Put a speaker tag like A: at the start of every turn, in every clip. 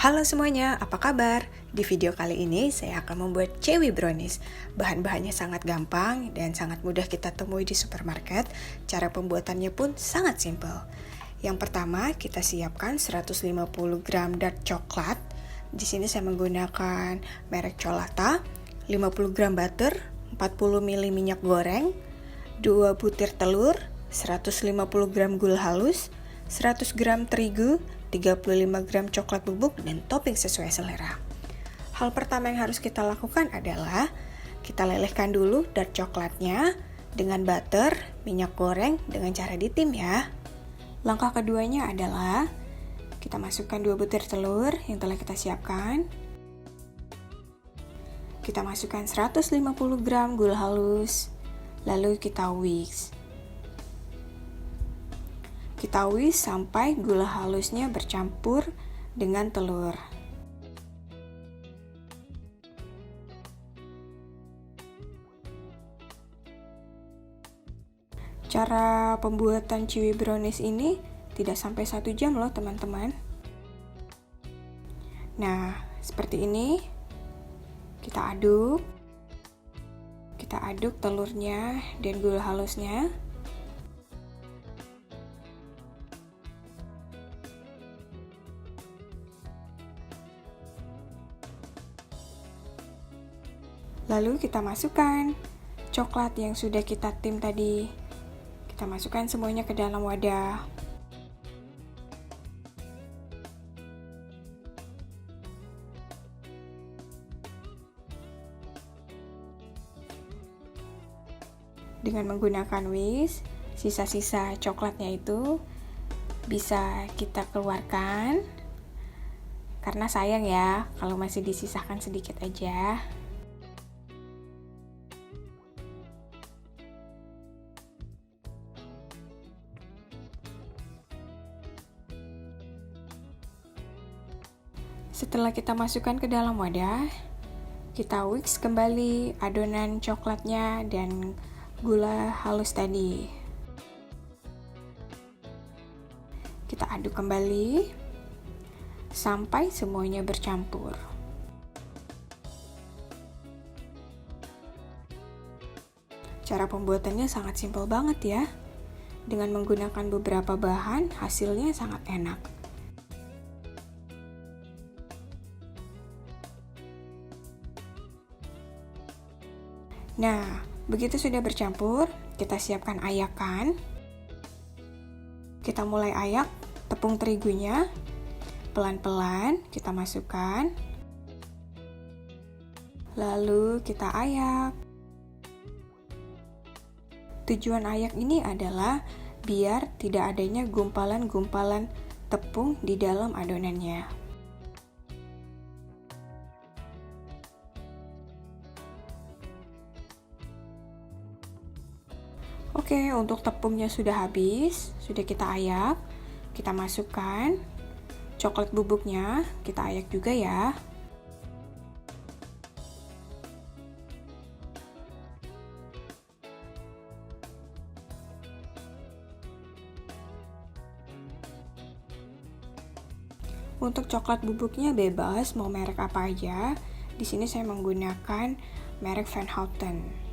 A: Halo semuanya, apa kabar? Di video kali ini saya akan membuat chewy brownies. Bahan-bahannya sangat gampang dan sangat mudah kita temui di supermarket. Cara pembuatannya pun sangat simpel. Yang pertama, kita siapkan 150 gram dark coklat. Di sini saya menggunakan merek Cholata, 50 gram butter, 40 ml minyak goreng, 2 butir telur, 150 gram gula halus, 100 gram terigu, 35 gram coklat bubuk, dan topping sesuai selera. Hal pertama yang harus kita lakukan adalah kita lelehkan dulu dark coklatnya dengan butter, minyak goreng dengan cara ditim ya. Langkah keduanya adalah kita masukkan 2 butir telur yang telah kita siapkan. Kita masukkan 150 gram gula halus, lalu kita whisk. Kita whisk sampai gula halusnya bercampur dengan telur. Cara pembuatan chewy brownies ini tidak sampai 1 jam loh teman-teman. Nah, seperti ini. Kita aduk telurnya dan gula halusnya. Lalu kita masukkan coklat yang sudah kita tim tadi. Kita masukkan semuanya ke dalam wadah. Dengan menggunakan whisk, sisa-sisa coklatnya itu bisa kita keluarkan. Karena sayang ya, kalau masih disisakan sedikit aja. Setelah kita masukkan ke dalam wadah, kita whisk kembali adonan coklatnya dan gula halus tadi. Kita aduk kembali sampai semuanya bercampur. Cara pembuatannya sangat simpel banget ya. Dengan menggunakan beberapa bahan, hasilnya sangat enak. Nah, begitu sudah bercampur, kita siapkan ayakan. Kita mulai ayak tepung terigunya. Pelan-pelan kita masukkan. Lalu kita ayak. Tujuan ayak ini adalah biar tidak adanya gumpalan-gumpalan tepung di dalam adonannya. Oke, untuk tepungnya sudah habis, sudah kita ayak. Kita masukkan coklat bubuknya, kita ayak juga ya. Untuk coklat bubuknya bebas mau merek apa aja. Di sini saya menggunakan merek Van Houten.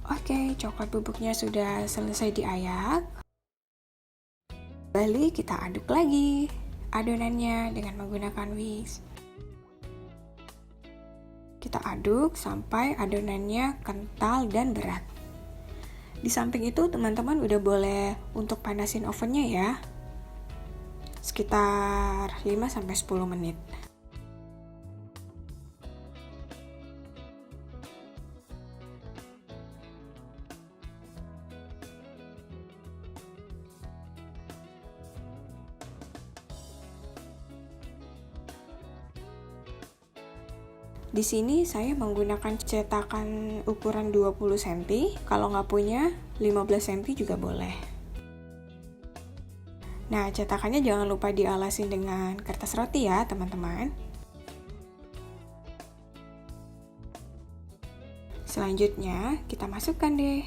A: Oke, coklat bubuknya sudah selesai diayak. Kembali kita aduk lagi adonannya dengan menggunakan whisk. Kita aduk sampai adonannya kental dan berat. Di samping itu teman-teman udah boleh untuk panasin ovennya ya. Sekitar 5-10 menit. Di sini saya menggunakan cetakan ukuran 20 cm, kalau nggak punya 15 cm juga boleh. Nah, cetakannya jangan lupa dialasin dengan kertas roti ya, teman-teman. Selanjutnya, kita masukkan deh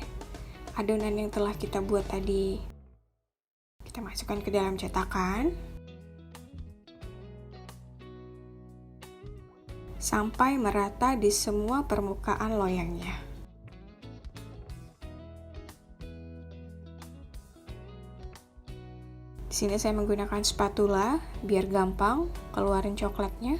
A: adonan yang telah kita buat tadi. Kita masukkan ke dalam cetakan sampai merata di semua permukaan loyangnya. Di sini saya menggunakan spatula biar gampang keluarin coklatnya.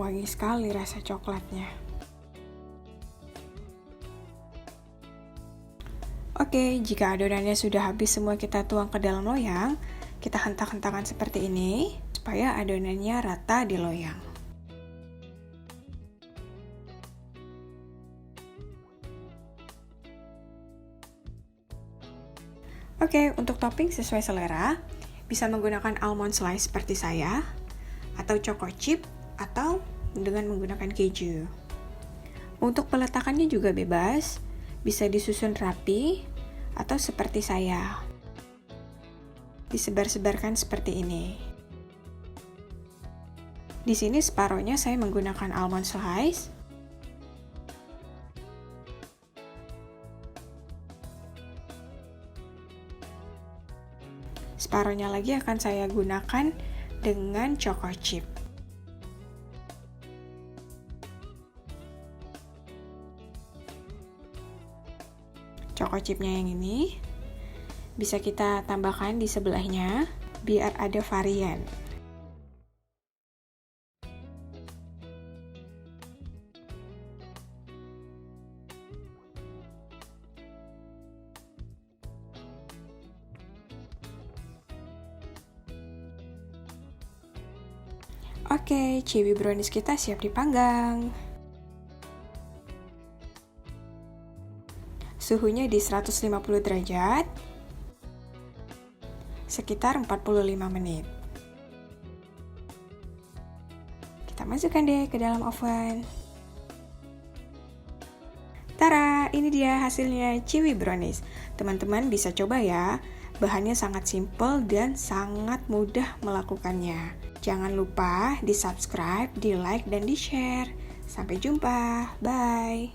A: Wangi sekali rasa coklatnya. Oke, jika adonannya sudah habis semua kita tuang ke dalam loyang, kita hentak-hentakan seperti ini, supaya adonannya rata di loyang. Oke, untuk topping sesuai selera, bisa menggunakan almond slice seperti saya, atau choco chip, atau dengan menggunakan keju. Untuk peletakannya juga bebas, bisa disusun rapi atau seperti saya. Disebar-sebarkan seperti ini. Di sini separohnya saya menggunakan almond slice. Separohnya lagi akan saya gunakan dengan choco chip. Choco chipnya yang ini bisa kita tambahkan di sebelahnya biar ada varian. Oke, chewy brownies kita siap dipanggang. Suhunya di 150 derajat, sekitar 45 menit. Kita masukkan deh ke dalam oven. Tara, ini dia hasilnya chewy brownies. Teman-teman bisa coba ya, bahannya sangat simple dan sangat mudah melakukannya. Jangan lupa di subscribe, di like, dan di share. Sampai jumpa, bye!